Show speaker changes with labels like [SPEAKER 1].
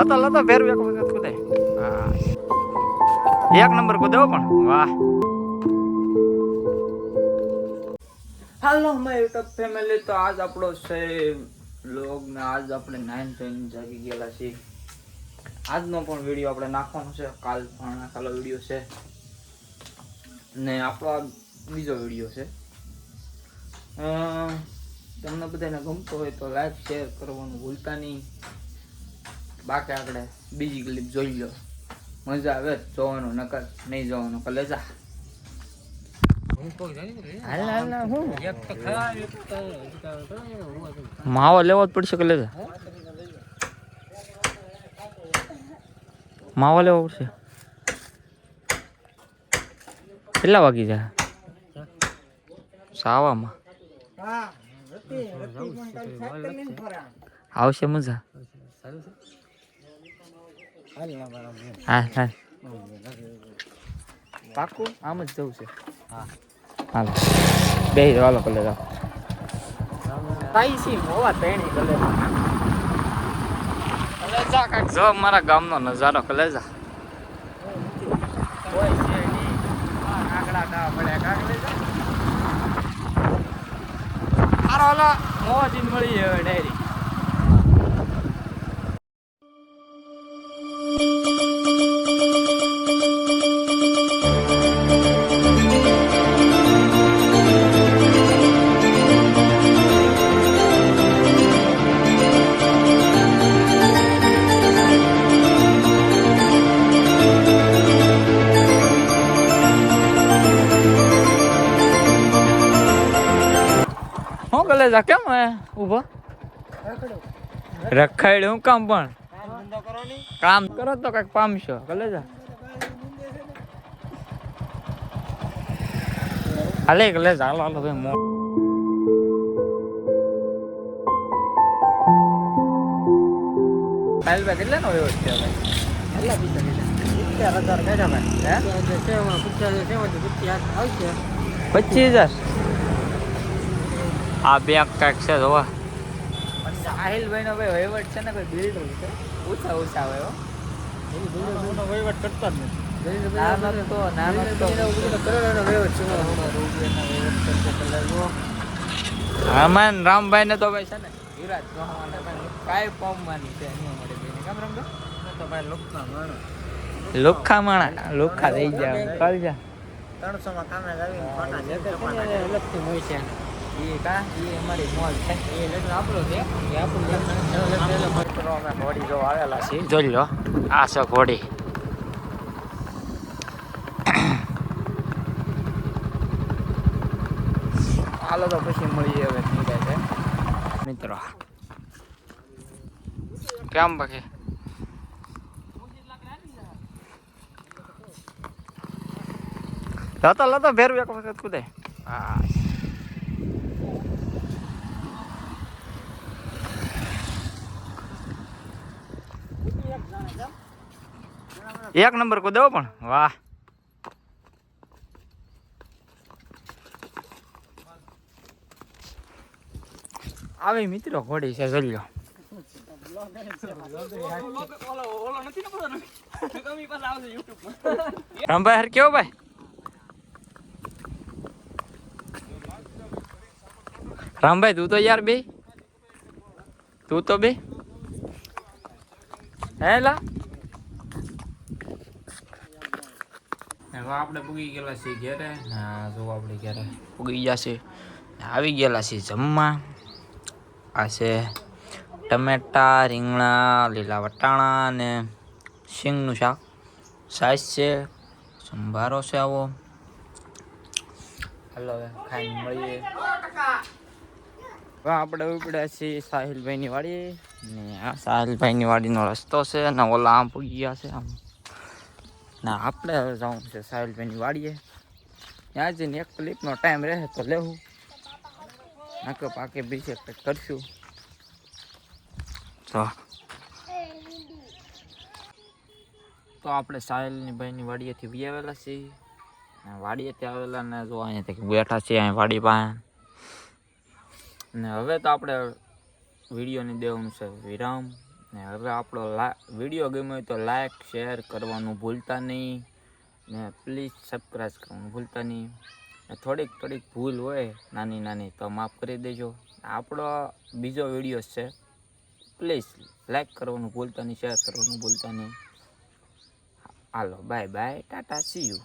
[SPEAKER 1] લતો ફેરવું એક વખત કુદે. હા એક નંબર કુદે પણ વાહ. હાલો માય યુટ્યુબ ફેમિલી, તો આજ આપણો છે વ્લોગ ને આજ આપણે 9 થઈને જાગી ગયેલા છીએ. આજનો પણ વિડીયો આપણે નાખવાનો છે, કાલ પણ નાખેલો વિડીયો છે ને આપણો બીજો વિડીયો છે. તમને બધાને ગમતો હોય તો લાઈક શેર કરવાનું ભૂલતા નહીં. બાકી આપણે બીજી ક્લિપ જોઈ લો, મજા આવે જોવાનું, નકર નહીં જોવાનું કલેજા. માવો લેવો જ પડશે કલેજા, માવો લેવો પડશે. કેટલા વાગી જાય સાવામાં? આવશે મજા. હા હા પાકું આમ જ જવું છે. હા હાલો બે હાલો કલેજા. જો મારા ગામનો નજારો કલેજા. મોજી મળી હવે ડાયરી. કલેજા કેમ ઉભો રખાય હું કામ પણ કામ કરો તો કઈક પામશો કલેજા. હાલે કલેજા હાલો હાલો ભાઈ. પાયલ ભાઈ કેટલા નો વ્યવસ્થિત છે ભાઈ? કેટલા પૈસા લીધા? 25,000. આ બેંક કાંઈક છે જોવા. સાહિલભાઈ નો ભાઈ વહીવટ છે ને, કોઈ બિલ્ડર છે ઓછા ઓછા આવે હો. વહીવટ કરતા જ નથી. આમાં રામભાઈ ને તો ભાઈ છે ને યુવરાજ કાંઈ પામવાની છે નહીં મળે. કેમ રામભાઈ તો ભાઈ લુખ્ખા માણા લુખ્ખા થઈ જાય કાલ જા 300 માં કામે આવી અલગથી મળશે. એ કા એ અમારી મોલ છે, એ લગ્ન આપણો છે, એ આપણું અમે ઘોડી જો આવેલા છીએ. જોઈ લો આ છે ઘોડી. હાલો તો પછી મળીએ હવે નીકળે છે મિત્રો. કેમ બાકી લતો ફેરવું એક વખત કુદે. હા એક નંબર કુદે પણ વાહ. આવી મિત્રો ઘોડી છે જોઈ લો. રામભાઈ હર કેવો ભાઈ? રામભાઈ તું તો યાર બે, તું તો બે હેલા. હવે આપણે પૂગી ગયેલા છીએ ઘેરે. હા જો આપણે ઘેરે પૂગી ગયા છે, આવી ગયેલા છીએ જમવા. આ છે ટમેટા, રીંગણા, લીલા વટાણા ને સિંગનું શાક. સાઈઝ છે, સંભારો છે આવો. હાલો હવે ખાઈને મળીએ. હવે આપણે ઉપડ્યા છીએ સાહિલભાઈની વાડી ને આ સાહિલભાઈની વાડીનો રસ્તો છે ને ઓલા આમ પૂગી ગયા છે આમ. ના આપણે હવે જવું છે સાહિલભાઈની વાડીએ. ત્યાં જઈને એક ક્લિપનો ટાઈમ રહે તો લેવું, નાકો પાકે બીજે કંઈક કરશું. તો આપણે સાહિલની ભાઈની વાડીએથી વી આવેલા છીએ. વાડીએથી આવેલા ને જો અહીંયાથી બેઠા છીએ અહીં વાડી પાસે. ને હવે તો આપણે વિડીયોની દેવાનું છે વિરામ. ને હવે આપણો વિડીયો ગમ્યો હોય તો લાઈક શેર કરવાનું ભૂલતા નહીં ને પ્લીઝ સબસ્ક્રાઈબ કરવાનું ભૂલતા નહીં. ને થોડીક ભૂલ હોય નાની તો માફ કરી દેજો. આપણો બીજો વિડીયો છે, પ્લીઝ લાઈક કરવાનું ભૂલતા નહીં, શેર કરવાનું ભૂલતા નહીં. હાલો bye bye, tata, see you.